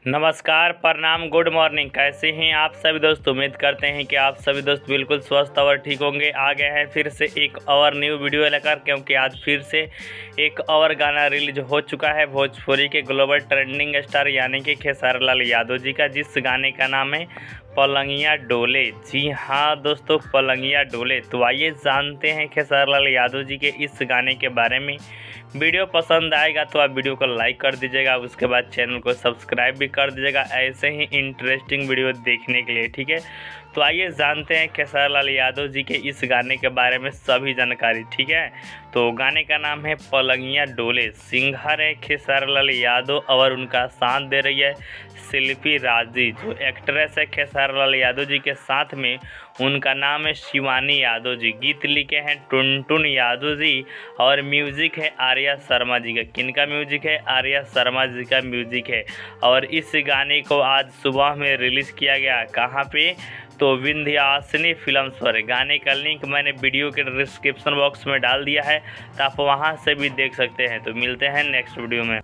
नमस्कार, प्रणाम, good morning. कैसे हैं आप सभी दोस्त? उम्मीद करते हैं कि आप सभी दोस्त बिल्कुल स्वस्थ और ठीक होंगे। आ गए हैं फिर से एक और न्यू वीडियो लेकर, क्योंकि आज फिर से एक और गाना रिलीज हो चुका है भोजपुरी के ग्लोबल ट्रेंडिंग स्टार यानी कि खेसारी लाल यादव जी का, जिस गाने का नाम है पलंगिया डोले। जी हाँ दोस्तों, पलंगिया डोले। तो आइए जानते हैं खेसारी लाल यादव जी के इस गाने के बारे में। वीडियो पसंद आएगा तो आप वीडियो को लाइक कर दीजिएगा, उसके बाद चैनल को सब्सक्राइब भी कर दीजिएगा ऐसे ही इंटरेस्टिंग वीडियो देखने के लिए, ठीक है। तो आइए जानते हैं खेसारी लाल यादव जी के इस गाने के बारे में सभी जानकारी, ठीक है। तो गाने का नाम है पलंगिया डोले। सिंगर है खेसारी लाल यादव और उनका साथ दे रही है शिल्पी राजी, जो एक्ट्रेस है खेसारी लाल यादव जी के साथ में उनका नाम है शिवानी यादव जी। गीत लिखे हैं टुनटुन यादव जी और म्यूजिक है आर्या शर्मा जी का। किनका म्यूजिक है? आर्या शर्मा जी का म्यूजिक है। और इस गाने को आज सुबह में रिलीज़ किया गया। कहाँ पे? तो विंध्याचली फिल्म्स पर। गाने का लिंक मैंने वीडियो के डिस्क्रिप्शन बॉक्स में डाल दिया है, तो आप वहाँ से भी देख सकते हैं। तो मिलते हैं नेक्स्ट वीडियो में।